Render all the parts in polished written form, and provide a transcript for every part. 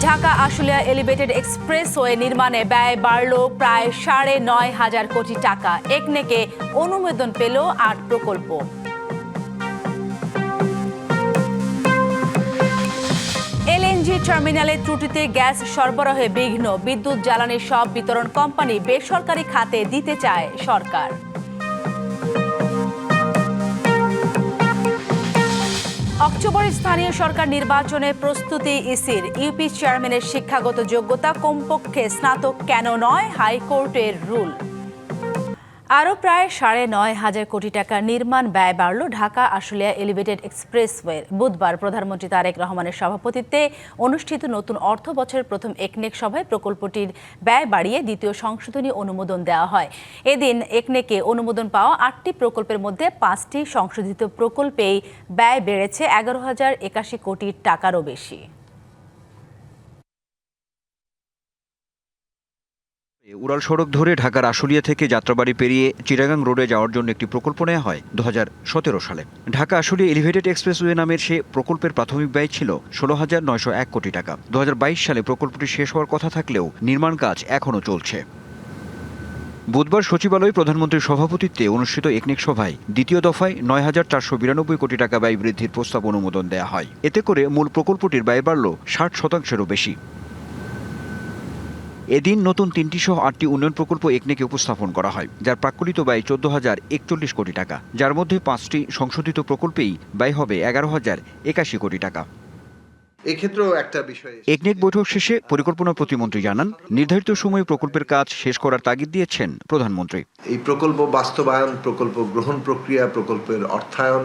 Dhaka Ashulia elevated expressway নির্মাণে ব্যয় বাড়ল প্রায় ৯,৫০০ কোটি টাকা। একনেকে অনুমোদন পেল ৮ প্রকল্প। এলএনজি টার্মিনালে ত্রুটিতে গ্যাস সরবরাহে বিঘ্ন। বিদ্যুৎ জ্বালানির সব বিতরণ কোম্পানি বেসরকারি খাতে দিতে চায় সরকার। অক্টোবরে স্থানীয় সরকার নির্বাচনে প্রস্তুতি ইসির। ইউপি চেয়ারম্যানের শিক্ষাগত যোগ্যতা কমপক্ষে স্নাতক কেন নয়, হাইকোর্টের রুল। আরও প্রায় ৯,৫০০ কোটি টাকা নির্মাণ ব্যয় বাড়ল ঢাকা আশুলিয়া এলিভেটেড এক্সপ্রেসওয়ে। বুধবার প্রধানমন্ত্রী তারেক রহমানের সভাপতিত্বে অনুষ্ঠিত নতুন অর্থ বছরের প্রথম একনেক সভায় প্রকল্পটির ব্যয় বাড়িয়ে দ্বিতীয় সংশোধনী অনুমোদন দেওয়া হয়। এদিন একনেকে অনুমোদন পাওয়া ৮টি প্রকল্পের মধ্যে 5টি সংশোধিত প্রকল্পেই ব্যয় বেড়েছে ১১,০৮১ কোটি টাকারও বেশি। উড়াল সড়ক ধরে ঢাকার আশুলিয়া থেকে যাত্রাবাড়ি পেরিয়ে চিটাগাং রোডে যাওয়ার জন্য একটি প্রকল্প নেওয়া হয় ২০১৭ সালে। ঢাকা আশুলিয়া এলিভেটেড এক্সপ্রেসওয়ে নামের সে প্রকল্পের প্রাথমিক ব্যয় ছিল ১৬,৯০১ কোটি টাকা। ২০২২ সালে প্রকল্পটি শেষ হওয়ার কথা থাকলেও নির্মাণ কাজ এখনও চলছে। বুধবার সচিবালয়ে প্রধানমন্ত্রীর সভাপতিত্বে অনুষ্ঠিত একনেক সভায় দ্বিতীয় দফায় ৯,৪৯২ কোটি টাকা ব্যয় বৃদ্ধির প্রস্তাব অনুমোদন দেওয়া হয়। এতে করে মূল প্রকল্পটির ব্যয় বাড়ল ৬০%-এরও বেশি। এদিন নতুন ৩টি সহ ৮টি উন্নয়ন প্রকল্প একনেকে উপস্থাপন করা হয়, যার প্রাক্কলিত ব্যয় ১৪,০৪১ কোটি টাকা, যার মধ্যে 5টি সংশোধিত প্রকল্পেই ব্যয় হবে ১১,০৮১ কোটি টাকা। এক্ষেত্রেও একটা বিষয়, একনেক বৈঠক শেষে পরিকল্পনা প্রতিমন্ত্রী জানান, নির্ধারিত সময়ে প্রকল্পের কাজ শেষ করার তাগিদ দিয়েছেন প্রধানমন্ত্রী। এই প্রকল্প বাস্তবায়ন, প্রকল্প গ্রহণ প্রক্রিয়া, প্রকল্পের অর্থায়ন,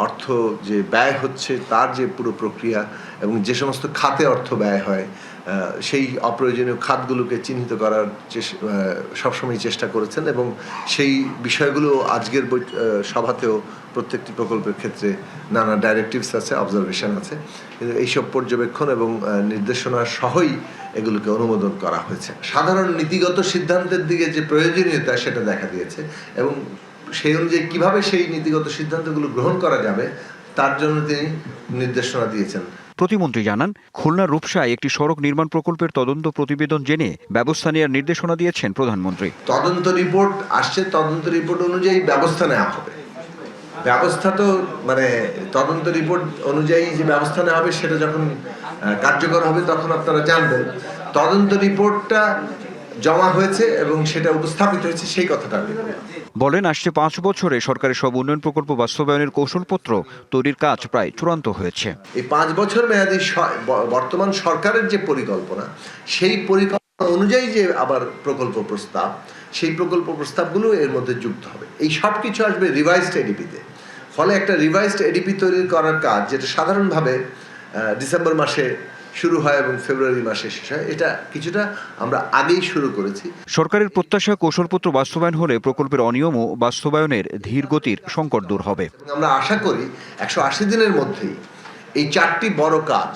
অর্থ যে ব্যয় হচ্ছে তার যে পুরো প্রক্রিয়া এবং যে সমস্ত খাতে অর্থ ব্যয় হয় সেই অপ্রয়োজনীয় খাতগুলোকে চিহ্নিত করার সবসময় চেষ্টা করেছেন এবং সেই বিষয়গুলো আজকের সভাতেও প্রত্যেকটি প্রকল্পের ক্ষেত্রে নানা ডাইরেক্টিভস আছে, অবজারভেশন আছে, কিন্তু এইসব পর্যবেক্ষণ এবং নির্দেশনা সহই এগুলোকে অনুমোদন করা হয়েছে। সাধারণ নীতিগত সিদ্ধান্তের দিকে যে প্রয়োজনীয়তা সেটা দেখা দিয়েছে এবং সেই অনুযায়ী কিভাবে সেই নীতিগত সিদ্ধান্তগুলো গ্রহণ করা যাবে তার জন্য তিনি নির্দেশনা দিয়েছেন। প্রতিমন্ত্রী জানান, খুলনার রূপসায় একটি সড়ক নির্মাণ প্রকল্পের তদন্ত প্রতিবেদন জেনে ব্যবস্থা নেওয়ার নির্দেশনা দিয়েছেন প্রধানমন্ত্রী। তদন্ত রিপোর্ট আসছে, তদন্ত রিপোর্ট অনুযায়ী ব্যবস্থা নেওয়া হবে। ব্যবস্থা তো তদন্ত রিপোর্ট অনুযায়ী যে ব্যবস্থা নেওয়া হবে সেটা যখন কার্যকর হবে তখন আপনারা জানবেন। তদন্ত রিপোর্টটা জমা হয়েছে এবং সেটা উপস্থাপিত হয়েছে, সেই কথাটা আমি বলেন। আসছে 5 বছরে সরকারের সব উন্নয়ন প্রকল্প বাস্তবায়নের কৌশলপত্র তৈরির কাজ প্রায় চূড়ান্ত হয়েছে। এই 5 বছর মেয়াদী বর্তমান সরকারের যে পরিকল্পনা, সেই পরিকল্পনা অনুযায়ী যে আবার প্রকল্প প্রস্তাব, সেই প্রকল্প প্রস্তাবগুলো এর মধ্যে যুক্ত হবে। এই সব কিছু আসবে রিভাইজড এডিপিতে। ফলে একটা রিভাইজড এডিপি তৈরি করার কাজ, যেটা সাধারণভাবে ডিসেম্বর মাসে শুরু হয় এবং ফেব্রুয়ারি মাসে শেষ হয়, এটা কিছুটা আমরা আগেই শুরু করেছি। সরকারের প্রত্যাশা, কৌশলপত্র বাস্তবায়ন হলে প্রকল্পের অনিয়ম ও বাস্তবায়নের ধীর গতির সংকট দূর হবে। আমরা আশা করি 180 দিনের মধ্যেই এই 4টি বড় কাজ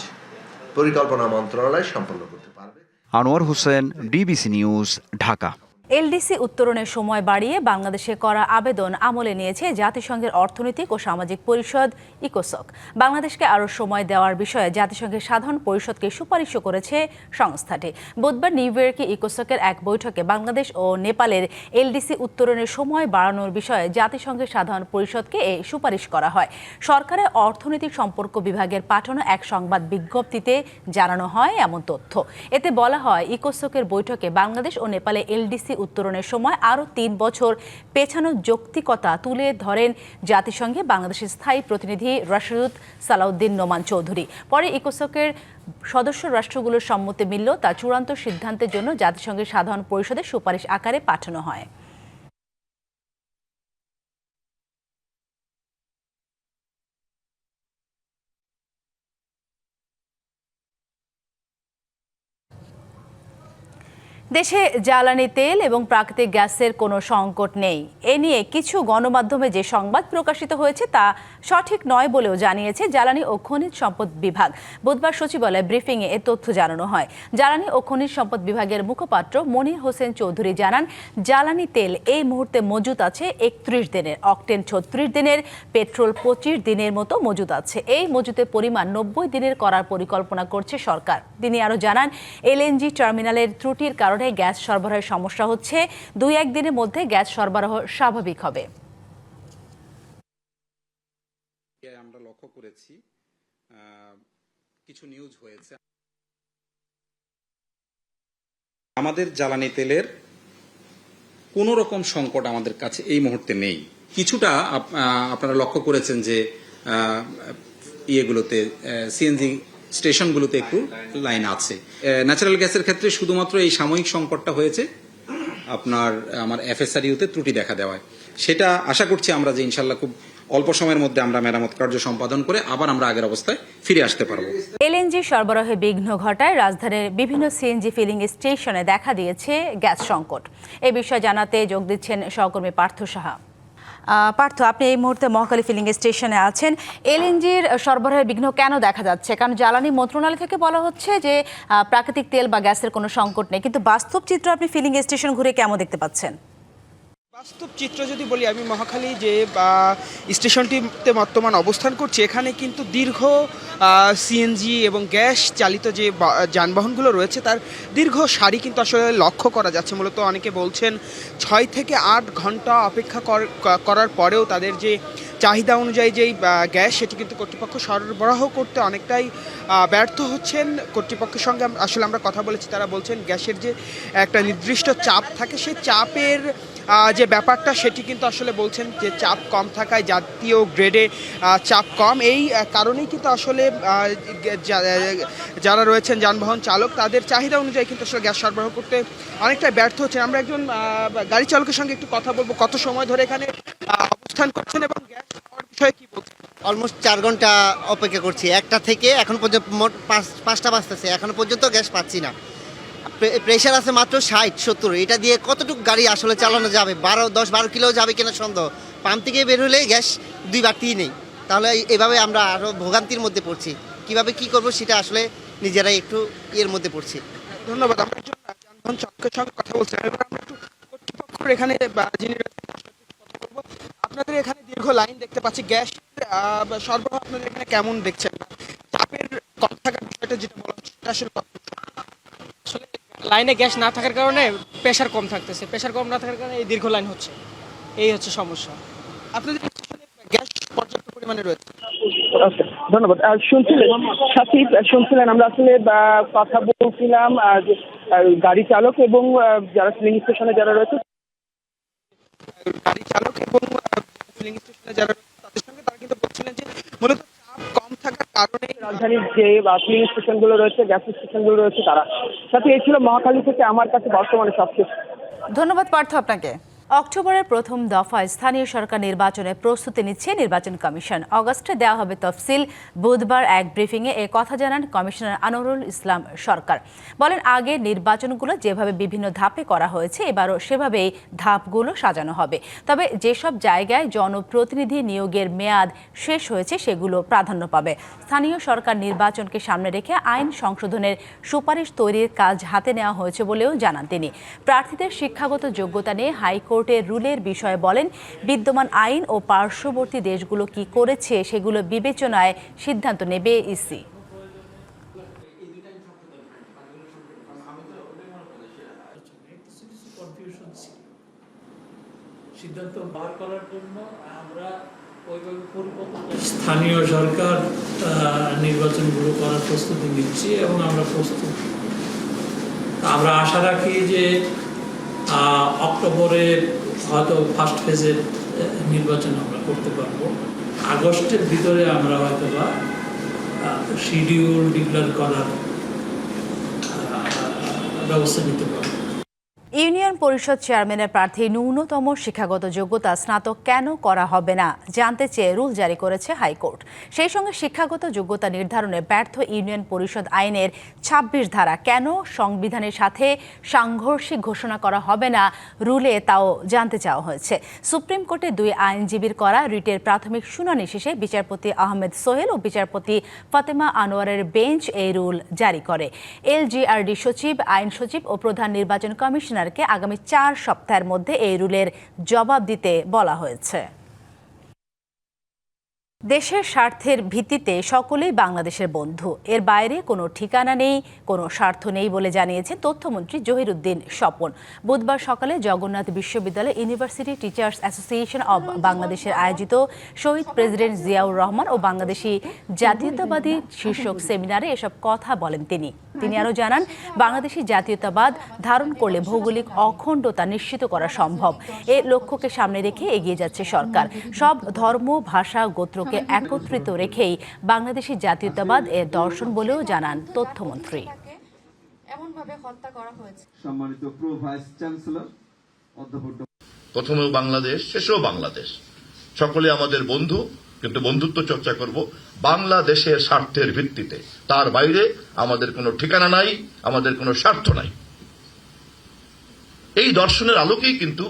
পরিকল্পনা মন্ত্রণালয় সম্পন্ন করতে পারবে। Anwar Hossain, DBC news, Dhaka. LDC উত্তোলনের সময় বাড়িয়ে বাংলাদেশে করা আবেদন আমলে নিয়েছে জাতিসংঘের অর্থনৈতিক ও সামাজিক পরিষদ ইকোসক। বাংলাদেশকে আরও সময় দেওয়ার বিষয়ে জাতিসংঘের সাধারণ পরিষদকে সুপারিশও করেছে সংস্থাটি। বুধবার নিউ ইয়র্কে ইকোসকের এক বৈঠকে বাংলাদেশ ও নেপালের এলডিসি উত্তোলনের সময় বাড়ানোর বিষয়ে জাতিসংঘের সাধারণ পরিষদকে এই সুপারিশ করা হয়। সরকারের অর্থনৈতিক সম্পর্ক বিভাগের পাঠানো এক সংবাদ বিজ্ঞপ্তিতে জানানো হয় এমন তথ্য। এতে বলা হয়, ইকোসকের বৈঠকে বাংলাদেশ ও নেপালে এলডিসি উত্তোলনের সময় আরও 3 বছর পেছানোর যৌক্তিকতা তুলে ধরেন জাতিসংঘে বাংলাদেশের স্থায়ী প্রতিনিধি রাশিদুত সালাউদ্দিন নোমান চৌধুরী। পরে ইকোসকের সদস্য রাষ্ট্রগুলোর সম্মতি মিলল তা চূড়ান্ত সিদ্ধান্তের জন্য জাতিসংঘের সাধারণ পরিষদের সুপারিশ আকারে পাঠানো হয়। দেশে জ্বালানি তেল এবং প্রাকৃতিক গ্যাসের কোনো সংকট নেই। এ নিয়ে কিছু গণমাধ্যমে যে সংবাদ প্রকাশিত হয়েছে তা সঠিক নয় বলেও জানিয়েছে জ্বালানি ও খনিজ সম্পদ বিভাগ। বুধবার সচিবালয় ব্রিফিংয়ে এ তথ্য জানানো হয়। জ্বালানি ও খনিজ সম্পদ বিভাগের মুখপাত্র মনির হোসেন চৌধুরী জানান, জ্বালানি তেল এই মুহূর্তে মজুত আছে 31 দিনের, অকটেন 36 দিনের, পেট্রোল 25 দিনের মতো মজুত আছে। এই মজুতের পরিমাণ 90 দিনের করার পরিকল্পনা করছে সরকার। তিনি আরও জানান, এলএনজি টার্মিনালের ত্রুটির কারণে গ্যাস সরবরাহের সমস্যা হচ্ছে। 2-1 দিনের মধ্যে গ্যাস সরবরাহ স্বাভাবিক হবে। আমরা লক্ষ্য করেছি কিছু নিউজ হয়েছে, আমাদের জ্বালানি তেলের কোনো রকম সংকট আমাদের কাছে এই মুহূর্তে নেই। কিছুটা আপনারা লক্ষ্য করেছেন যে ইয়েগুলোতে সিএনজি স্টেশনগুলোতে একটু লাইন আছে। ন্যাচারাল গ্যাসের ক্ষেত্রে শুধুমাত্র এই সাময়িক সংকটটা হয়েছে আমার এফএসআরইউতে ত্রুটি দেখা দেওয়ায়। সেটা আশা করছি আমরা যে ইনশাল্লাহ খুব অল্প সময়ের মধ্যে আমরা মেরামত কার্য সম্পাদন করে আবার আমরা আগের অবস্থায় ফিরে আসতে পারবো। এলএনজি সরবরাহে বিঘ্ন ঘটায় রাজধানীর বিভিন্ন সিএনজি ফিলিং স্টেশনে দেখা দিয়েছে গ্যাস সংকট। এ বিষয়ে জানাতে যোগ দিচ্ছেন সহকর্মী পার্থ সাহা। পার্থ, আপনি এই মুহূর্তে মহাখালী ফিলিং স্টেশনে আছেন। এলএনজির সরবরাহের বিঘ্ন কেন দেখা যাচ্ছে? কারণ জ্বালানি মন্ত্রণালয় থেকে বলা হচ্ছে যে প্রাকৃতিক তেল বা গ্যাসের কোনো সংকট নেই, কিন্তু বাস্তব চিত্র আপনি ফিলিং স্টেশন ঘুরে কেমন দেখতে পাচ্ছেন? বাস্তব চিত্র যদি বলি, আমি মহাখালী যে স্টেশনটিতে বর্তমান অবস্থান করছি, এখানে কিন্তু দীর্ঘ সিএনজি এবং গ্যাস চালিত যে যানবাহনগুলো রয়েছে তার দীর্ঘ সারি কিন্তু আসলে লক্ষ্য করা যাচ্ছে। মূলত অনেকে বলছেন 6 থেকে 8 ঘন্টা অপেক্ষা করার পরেও তাদের যে চাহিদা অনুযায়ী যেই গ্যাস সেটি কিন্তু কর্তৃপক্ষ সরবরাহ করতে অনেকটাই ব্যর্থ হচ্ছেন। কর্তৃপক্ষের সঙ্গে আসলে আমরা কথা বলেছি, তারা বলছেন গ্যাসের যে একটা নির্দিষ্ট চাপ থাকে, সেই চাপের যে ব্যাপারটা সেটি কিন্তু আসলে বলছেন যে চাপ কম থাকায় জাতীয় গ্রেডে চাপ কম, এই কারণেই কিন্তু আসলে যারা রয়েছেন যানবাহন চালক তাদের চাহিদা অনুযায়ী কিন্তু আসলে গ্যাস সরবরাহ করতে অনেকটাই ব্যর্থ হচ্ছেন। আমরা একজন গাড়ি চালকের সঙ্গে একটু কথা বলবো, কত সময় ধরে এখানে অবস্থান করছেন এবং গ্যাস পাওয়ার বিষয়ে কি বলছেন? অলমোস্ট 4 ঘন্টা অপেক্ষা করছি, 1টা থেকে এখন পর্যন্ত মোট 5টা বাজতেছে, এখনো পর্যন্ত গ্যাস পাচ্ছি না। প্রেশার আছে মাত্র 60-70, এটা দিয়ে কতটুকু গাড়ি আসলে চালানো যাবে? 10-12 কিলো যাবে কিনা সন্দেহ। পাম্প থেকে বের হলে গ্যাস 2 বাড়তিই নেই, তাহলে এভাবে আমরা আরও ভোগান্তির মধ্যে পড়ছি। কিভাবে কি করব সেটা আসলে নিজেরাই একটু এর মধ্যে পড়ছি। ধন্যবাদ। আমরা একজন যানবাহন চালকের সঙ্গে কথা বলছি, এবার আমরা একটু কর্তৃপক্ষের এখানে যিনি রয়েছেন কথা বলবো। আপনাদের এখানে দীর্ঘ লাইন দেখতে পাচ্ছি, গ্যাস সরবরাহ আপনাদের এখানে কেমন দেখছেন? চাপের কম থাকার বিষয়টা যেটা বলা হচ্ছে সেটা আসলে লাইনে গ্যাস না থাকার কারণে প্রেশার কম থাকতেছে, প্রেশার কম না থাকার কারণে এই দীর্ঘ লাইন হচ্ছে, এই হচ্ছে সমস্যা। আপনাদের স্টেশনে গ্যাস পর্যাপ্ত পরিমাণে রয়েছে? ধন্যবাদ। শুনছিলেন আমরা আসলে কথা বলছিলাম যে গাড়ি চালক এবং যারা ফিলিং স্টেশনে যারা রয়েছে, গাড়ি চালক এবং ফিলিং স্টেশনে যারা রয়েছে তাদের সঙ্গে তারা কিন্তু বলছিলেন যে মূলত চাপ কম থাকার কারণে রাজধানীর যে ফিলিং স্টেশনগুলো রয়েছে, গ্যাস স্টেশনগুলো রয়েছে তারা। সাথে এই ছিল মহাখালী থেকে আমার কাছে বর্তমানে সবকিছু। ধন্যবাদ পার্থ আপনাকে। অক্টোবরের প্রথম দফায় স্থানীয় সরকার নির্বাচনে প্রস্তুতি নিচ্ছে নির্বাচন কমিশন। অগস্টে দেওয়া হবে তফসিল। বুধবার এক ব্রিফিংয়ে এ কথা জানান কমিশনার আনোয়ারুল ইসলাম সরকার। বলেন, আগের নির্বাচনগুলো যেভাবে বিভিন্ন ধাপে করা হয়েছে এবারও সেভাবেই ধাপগুলো সাজানো হবে। তবে যেসব জায়গায় জনপ্রতিনিধি নিয়োগের মেয়াদ শেষ হয়েছে সেগুলো প্রাধান্য পাবে। স্থানীয় সরকার নির্বাচনকে সামনে রেখে আইন সংশোধনের সুপারিশ তৈরির কাজ হাতে নেওয়া হয়েছে বলেও জানান তিনি। প্রার্থীদের শিক্ষাগত যোগ্যতা নিয়ে হাইকোর্টের রুলের বিষয়ে বলেন, বিদ্যমান আইন ও পার্শ্ববর্তী দেশগুলো কি করেছে সেগুলো বিবেচনায় সিদ্ধান্ত নেবে ইসি। সিদ্ধান্ত বার করার জন্য আমরা স্থানীয় সরকার নির্বাচনগুলো করার প্রস্তুতি নিচ্ছি এবং আমরা প্রস্তুত। আমরা আশা রাখি যে অক্টোবরে হয়তো ফার্স্ট ফেজের নির্বাচন আমরা করতে পারবো। আগস্টের ভিতরে আমরা হয়তো বা শিডিউল ডিক্লেয়ার করার ব্যবস্থা নিতে পারবো। ইউনিয়ন পরিষদ চেয়ারম্যানের প্রার্থী ন্যূনতম শিক্ষাগত যোগ্যতা স্নাতক কেন করা হবে না জানতে চেয়ে রুল জারি করেছে হাইকোর্ট। সেই সঙ্গে শিক্ষাগত যোগ্যতা নির্ধারণে ব্যর্থ ইউনিয়ন পরিষদ আইনের ২৬ ধারা কেন সংবিধানের সাথে সাংঘর্ষিক ঘোষণা করা হবে না রুলে তাও জানতে চাওয়া হয়েছে। সুপ্রিম কোর্টে ২ আইনজীবীর করা রিটের প্রাথমিক শুনানি শেষে বিচারপতি আহমেদ সোহেল ও বিচারপতি ফাতেমা আনোয়ারের বেঞ্চ এই রুল জারি করে। এলজিআরডি সচিব, আইন সচিব ও প্রধান নির্বাচন কমিশনার আগামী ৪ সপ্তাহের মধ্যে এই রুলের জবাব দিতে বলা হয়েছে। দেশের স্বার্থের ভিত্তিতে সকলেই বাংলাদেশের বন্ধু, এর বাইরে কোনো ঠিকানা নেই, কোনো স্বার্থ নেই বলে জানিয়েছেন তথ্যমন্ত্রী জহিরুদ্দিন স্বপন। বুধবার সকালে জগন্নাথ বিশ্ববিদ্যালয় ইউনিভার্সিটি টিচার্স অ্যাসোসিয়েশন অব বাংলাদেশের আয়োজিত শহীদ প্রেসিডেন্ট জিয়াউর রহমান ও বাংলাদেশি জাতীয়তাবাদী শীর্ষক সেমিনারে এসব কথা বলেন তিনি। তিনি আরও জানান, বাংলাদেশি জাতীয়তাবাদ ধারণ করলে ভৌগোলিক অখণ্ডতা নিশ্চিত করা সম্ভব। এ লক্ষ্যকে সামনে রেখে এগিয়ে যাচ্ছে সরকার। সব ধর্ম, ভাষা, গোত্রকে একত্রিত রেখেই বাংলাদেশি জাতীয়তাবাদ এর দর্শন বলেও জানান তথ্যমন্ত্রী। সম্মানিত প্রো ভাইস চ্যান্সেলর অধ্যাপক প্রথমেও বাংলাদেশ, শেষেও বাংলাদেশ, সকলে আমাদের বন্ধু, কিন্তু বন্ধুত্ব চর্চা করব বাংলাদেশের স্বার্থের ভিত্তিতে। তার বাইরে আমাদের কোনো ঠিকানা নাই, আমাদের কোনো স্বার্থ নাই। এই দর্শনের আলোকেই কিন্তু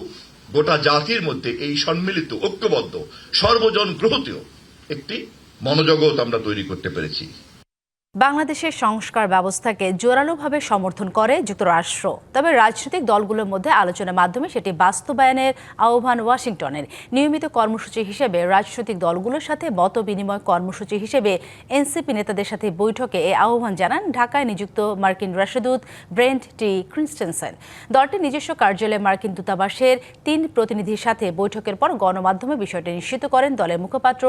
গোটা জাতির মধ্যে এই সম্মিলিত, ঐক্যবদ্ধ, সর্বজন গ্রহীত একটি মনোজগৎ আমরা তৈরি করতে পেরেছি। বাংলাদেশের সংস্কার ব্যবস্থাকে জোরালোভাবে সমর্থন করে যুক্তরাষ্ট্র। তবে রাজনৈতিক দলগুলোর মধ্যে আলোচনার মাধ্যমে সেটি বাস্তবায়নের আহ্বান ওয়াশিংটনের। নিয়মিত কর্মসূচি হিসেবে রাজনৈতিক দলগুলোর সাথে মত বিনিময় কর্মসূচি হিসেবে এনসিপি নেতাদের সাথে বৈঠকে এই আহ্বান জানান ঢাকায় নিযুক্ত মার্কিন রাষ্ট্রদূত ব্রেন্ট টি ক্রিস্টেনসেন। দলটির নিজস্ব কার্যালয়ে মার্কিন দূতাবাসের ৩ প্রতিনিধির সাথে বৈঠকের পর গণমাধ্যমে বিষয়টি নিশ্চিত করেন দলের মুখপাত্র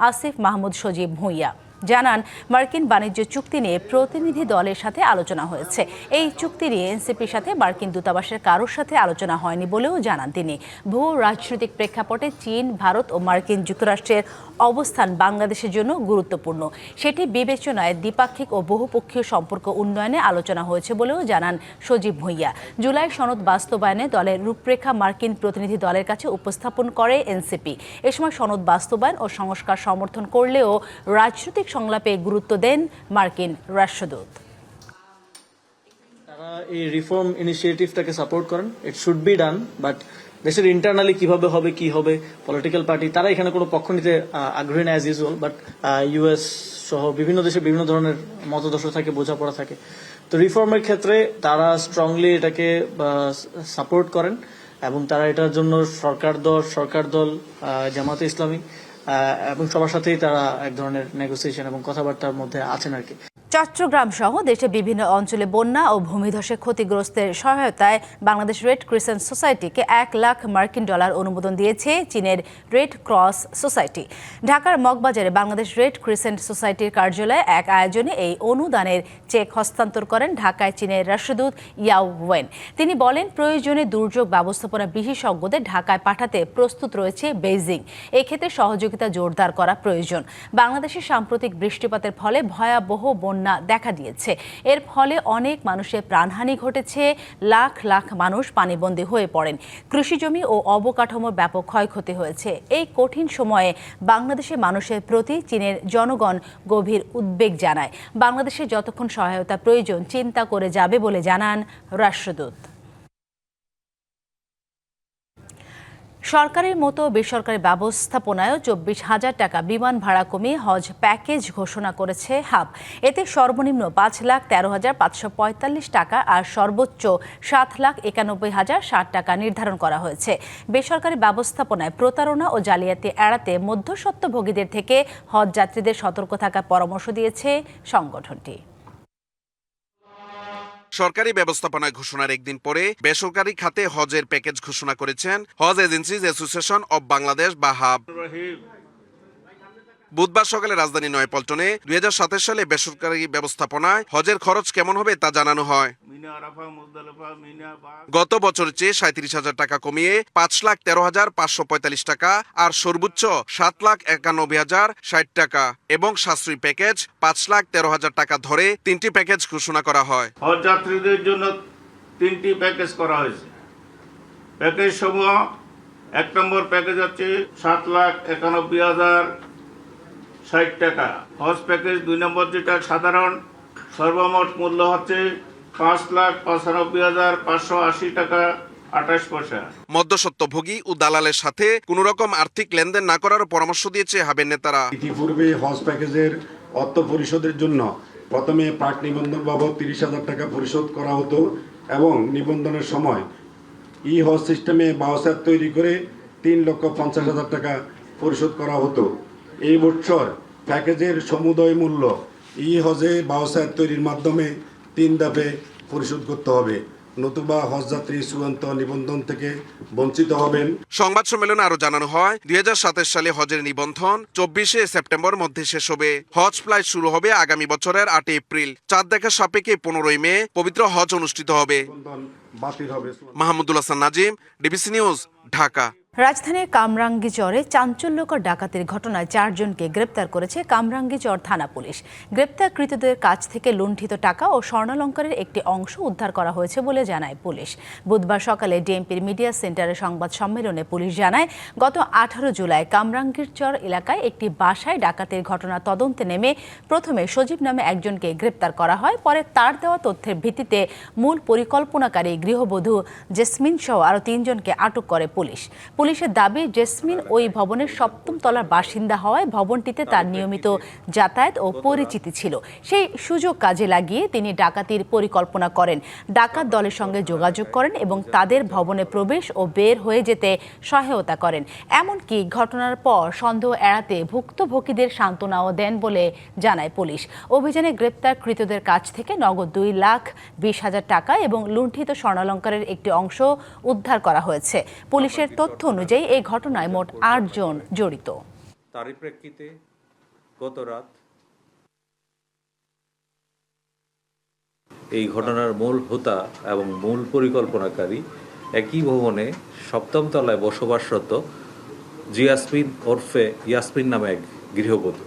আসিফ মাহমুদ সজীব ভুঁইয়া। জানান, মার্কিন বাণিজ্য চুক্তি নিয়ে প্রতিনিধি দলের সাথে আলোচনা হয়েছে। এই চুক্তি নিয়ে এনসিপির সাথে মার্কিন দূতাবাসের কারোর সাথে আলোচনা হয়নি বলেও জানান তিনি। ভূ রাজনৈতিক প্রেক্ষাপটে চীন, ভারত ও মার্কিন যুক্তরাষ্ট্রের অবস্থান বাংলাদেশের জন্য গুরুত্বপূর্ণ। সেটি বিবেচনায় দ্বিপাক্ষিক ও বহুপক্ষীয় সম্পর্ক উন্নয়নে আলোচনা হয়েছে বলেও জানান সজীব ভুঁইয়া। জুলাই সনদ বাস্তবায়নে দলের রূপরেখা মার্কিন প্রতিনিধি দলের কাছে উপস্থাপন করে এনসিপি। এ সময় সনদ বাস্তবায়ন ও সংস্কার সমর্থন করলেও রাজনৈতিক সংলাপে গুরুত্ব দেন মার্কিন রাষ্ট্রদূত। তারা এই রিফর্ম ইনিশিয়েটিভটাকে সাপোর্ট করেন। It should be done, but দেশের ইন্টারনালি কিভাবে হবে, কি হবে, পলিটিক্যাল পার্টি তারা এখানে কোনো পক্ষ নিতে আগ্রহী না অ্যাজ ইউজুয়াল। বাট ইউএস সহ বিভিন্ন দেশে বিভিন্ন ধরনের মতদর্শ থাকে, বোঝাপড়া থাকে। তো রিফর্মের ক্ষেত্রে তারা স্ট্রংলি এটাকে সাপোর্ট করেন এবং তারা এটার জন্য সরকার দল জামাতে ইসলামী এবং সবার সাথেই তারা এক ধরনের নেগোসিয়েশন এবং কথাবার্তার মধ্যে আছেন আর কি। চট্টগ্রাম সহ দেশের বিভিন্ন অঞ্চলে বন্যা ও ভূমিধসে ক্ষতিগ্রস্তের সহায়তায় বাংলাদেশ রেড ক্রিসেন্ট সোসাইটিকে $1 লাখ মার্কিন অনুমোদন দিয়েছে চীনের রেড ক্রস সোসাইটি। ঢাকার মগবাজারে বাংলাদেশ রেড ক্রিসেন্ট সোসাইটির কার্যালয়ে এক আয়োজনে এই অনুদানের চেক হস্তান্তর করেন ঢাকায় চীনের রাষ্ট্রদূত ইয়াও ওয়েন। তিনি বলেন, প্রয়োজনে দুর্যোগ ব্যবস্থাপনা বিশেষজ্ঞদের ঢাকায় পাঠাতে প্রস্তুত রয়েছে বেইজিং। এক্ষেত্রে সহযোগিতা জোরদার করা প্রয়োজন। বাংলাদেশের সাম্প্রতিক বৃষ্টিপাতের ফলে ভয়াবহ বন্যা দেখা দিয়েছে। এর ফলে অনেক মানুষের প্রাণহানি ঘটেছে, লাখ লাখ মানুষ পানিবন্দী হয়ে পড়েন, কৃষিজমি ও অবকাঠামোর ব্যাপক ক্ষয়ক্ষতি হয়েছে। এই কঠিন সময়ে বাংলাদেশের মানুষের প্রতি চীনের জনগণ গভীর উদ্বেগ জানায়। বাংলাদেশে যতক্ষণ সহায়তা প্রয়োজন চিন্তা করে যাবে বলে জানান রাষ্ট্রদূত। সরকারের মতো বেসরকারি ব্যবস্থাপনায়ও 24,000 টাকা বিমান ভাড়া কমিয়ে হজ প্যাকেজ ঘোষণা করেছে হাব। এতে সর্বনিম্ন 5,13,545 টাকা আর সর্বোচ্চ 7,91,060 টাকা নির্ধারণ করা হয়েছে। বেসরকারি ব্যবস্থাপনায় প্রতারণা ও জালিয়াতি এড়াতে মধ্যস্বত্বভোগীদের থেকে হজ যাত্রীদের সতর্ক থাকার পরামর্শ দিয়েছে সংগঠনটি। সরকারি ব্যবস্থাপনায় ঘোষণার একদিন পরে বেসরকারি খাতে হজের প্যাকেজ ঘোষণা করেছেন হজ এজেন্সিজ অ্যাসোসিয়েশন অব বাংলাদেশ বা হাব। বুধবার সকালে রাজধানী নয়াপল্টনে 2027 সালে বেসরকারি ব্যবস্থাপনায় হজের খরচ কেমন হবে তা জানানো হয়। গত বছরের চেয়ে 37,000 টাকা কমিয়ে 5,13,545 টাকা আর সর্বোচ্চ 7,91,060 টাকা এবং সাশ্রয়ী প্যাকেজ 5,13,000 টাকা ধরে 3টি প্যাকেজ ঘোষণা করা হয়। হজ যাত্রীদের জন্য 3টি প্যাকেজ করা হয়েছে। প্যাকেজ সমূহ 1 নম্বর প্যাকেজ হচ্ছে 7,91,060 টাকা। হজ প্যাকেজ 2 নম্বর যেটা সাধারণ, সর্বমোট মূল্য হচ্ছে 5,95,580 টাকা 28 পয়সা। মধ্যস্বত্বভোগী ও দালালের সাথে কোনো রকম আর্থিক লেনদেন না করার পরামর্শ দিয়েছে হাবের নেতারা। ইতিপূর্বে হজ প্যাকেজের অর্থ পরিশোধের জন্য প্রথমে প্রাক নিবন্ধন বাবদ 30,000 টাকা পরিশোধ করা হতো এবং নিবন্ধনের সময় ই হজ সিস্টেমে বাউচার তৈরি করে 3,50,000 টাকা পরিশোধ করা হতো। এই বছর প্যাকেজের সমুদয় মূল্য ই হজে বাউচার তৈরির মাধ্যমে 3 ধাপে পরিশোধ করতে হবে, নতুবা হজযাত্রী চূড়ান্ত নিবন্ধন থেকে বঞ্চিত হবেন। সংবাদ সম্মেলনে আরো জানানো হয় 2027 সালে হজের নিবন্ধন 24শে সেপ্টেম্বর মধ্যে শেষ হবে। হজ ফ্লাইট শুরু হবে আগামী বছরের 8 এপ্রিল। চাঁদ দেখা সাপেক্ষে 15ই মে পবিত্র হজ অনুষ্ঠিত হবে। Mahmudul Hasan Nazim, DBC news, Dhaka. রাজধানীর কামরাঙ্গীচরে চাঞ্চল্যকর ডাকাতির ঘটনায় 4 জনকে গ্রেপ্তার করেছে কামরাঙ্গীচর থানা পুলিশ। গ্রেপ্তারকৃতদের কাছ থেকে লুণ্ঠিত টাকা ও স্বর্ণালংকারের একটি অংশ উদ্ধার করা হয়েছে বলে জানায় পুলিশ। বুধবার সকালে ডিএমপির মিডিয়া সেন্টারে সংবাদ সম্মেলনে পুলিশ জানায়, গত 18 জুলাই কামরাঙ্গীরচর এলাকায় একটি বাসায় ডাকাতির ঘটনা তদন্তে নেমে প্রথমে সজীব নামে একজনকে গ্রেপ্তার করা হয়। পরে তার দেওয়া তথ্যের ভিত্তিতে মূল পরিকল্পনাকারী গৃহবধূ জেসমিন সহ আরও 3 জনকে আটক করে পুলিশ। পুলিশের দাবি, জেসমিন ওই ভবনের 7ম তলার বাসিন্দা হওয়ায় ভবনটিতে তার নিয়মিত যাতায়াত ও পরিচিতি ছিল। সেই সুযোগ কাজে লাগিয়ে তিনি ডাকাতির পরিকল্পনা করেন, ডাকাত দলের সঙ্গে যোগাযোগ করেন এবং তাদের ভবনে প্রবেশ ও বের হয়ে যেতে সহায়তা করেন। এমনকি ঘটনার পর সন্দেহ এড়াতে ভুক্তভোগীদের সান্ত্বনাও দেন বলে জানায় পুলিশ। অভিযানে গ্রেপ্তারকৃতদের কাছ থেকে নগদ 2,20,000 টাকা এবং লুণ্ঠিত স্বর্ণালংকারের একটি অংশ উদ্ধার করা হয়েছে। পুলিশের তথ্য অনুযায়ী এই ঘটনায় মোট 8 জন জড়িত। তারই প্রেক্ষিতে গত রাত এই ঘটনার মূল হোতা এবং মূল পরিকল্পনাকারী একই ভবনে 7ম তলায় বসবাসরত জিয়াসমিন ওরফে ইয়াসমিন নামে এক গৃহবধূ।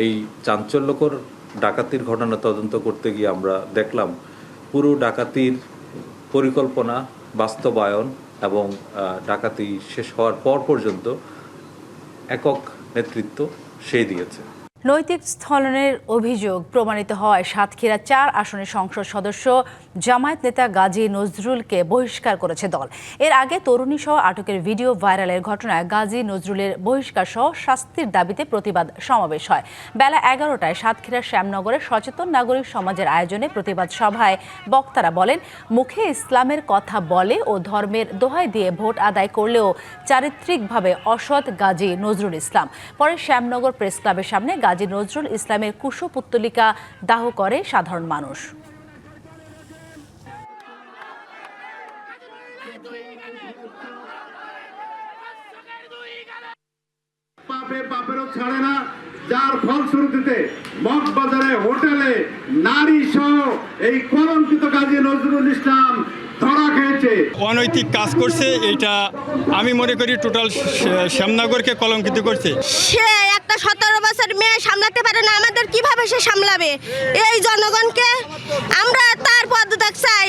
এই চাঞ্চল্যকর ডাকাতির ঘটনা তদন্ত করতে গিয়ে আমরা দেখলাম পুরো ডাকাতির পরিকল্পনা, বাস্তবায়ন এবং ডাকাতি শেষ হওয়ার পর পর্যন্ত একক নেতৃত্ব সে দিয়েছে। নৈতিক স্থলনের অভিযোগ প্রমাণিত হওয়ায় সাতক্ষীরা 4 আসনের সংসদ সদস্য জামায়াত নেতা গাজী নজরুলকে বহিষ্কার করেছে দল। এর আগে তরুণী সহ আটকের ভিডিও ভাইরালের ঘটনায় গাজী নজরুলের বহিষ্কার সহ শাস্তির দাবিতে প্রতিবাদ সমাবেশ হয়। বেলা 11টায় সাতক্ষীরার শ্যামনগরে সচেতন নাগরিক সমাজের আয়োজনে প্রতিবাদ সভায় বক্তারা বলেন, মুখে ইসলামের কথা বলে ও ধর্মের দোহাই দিয়ে ভোট আদায় করলেও চারিত্রিকভাবে অসৎ গাজী নজরুল ইসলাম। পরে শ্যামনগর প্রেস ক্লাবের সামনে গাজী নজরুল ইসলামের কুশপুত্তলিকা দাহ করে সাধারণ মানুষ। বাপেরও ছাড়ে না, যার ফলশ্রুতিতে মগবাজারে হোটেলে নারী সহ এই কলঙ্কিত গাজী নজরুল ইসলাম ধরা খেয়েছে। অনৈতিক কাজ করছে, এটা আমি মনে করি টোটাল শ্যামনগরকে কলঙ্কিত করছে। সে একটা 17 বছর মেয়ে সামলাতে পারে না, আমাদের কিভাবে সে সামলাবে? এই জনগণকে আমরা তার পদত্যাগ চাই।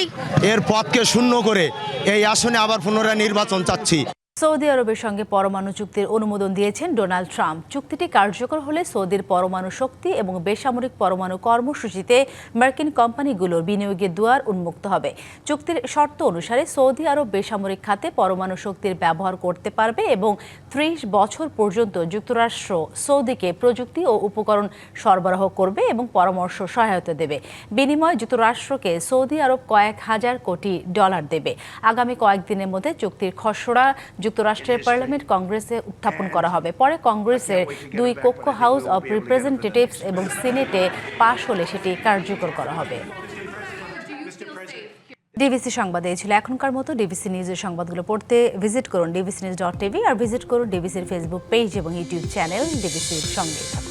এর পদকে শূন্য করে এই আসনে আবার পুনরায় নির্বাচন চাচ্ছি। সৌদি আরবের সঙ্গে পরমাণু চুক্তির অনুমোদন দিয়েছেন ডোনাল্ড ট্রাম্প। চুক্তিটি কার্যকর হলে সৌদির পরমাণু শক্তি এবং বেসামরিক পরমাণু কর্মসূচিতে মার্কিন কোম্পানিগুলোর বিনিয়োগের দুয়ার উন্মুক্ত হবে। চুক্তির শর্ত অনুসারে সৌদি আরব বেসামরিক খাতে পরমাণু শক্তির ব্যবহার করতে পারবে এবং 30 বছর পর্যন্ত যুক্তরাষ্ট্র সৌদিকে প্রযুক্তি ও উপকরণ সরবরাহ করবে এবং পরামর্শ সহায়তা দেবে। বিনিময়ে যুক্তরাষ্ট্রকে সৌদি আরব কয়েক হাজার কোটি ডলার দেবে। আগামী কয়েকদিনের মধ্যে চুক্তির খসড়া যুক্তরাষ্ট্রের পার্লামেন্ট কংগ্রেসে উত্থাপন করা হবে। পরে কংগ্রেসের 2 কক্ষ হাউস অব রিপ্রেজেন্টেটিভস এবং সিনেটে পাশ হলে সেটি কার্যকর করা হবে। ডিবিসি সংবাদে এই ছিল এখনকার মতো। ডিবিসি নিউজের সংবাদগুলো পড়তে ভিজিট করুন dbcnews.tv আর ভিজিট করুন ডিবিসির ফেসবুক পেজ এবং ইউটিউব চ্যানেল ডিবিসির সঙ্গে থাকুন।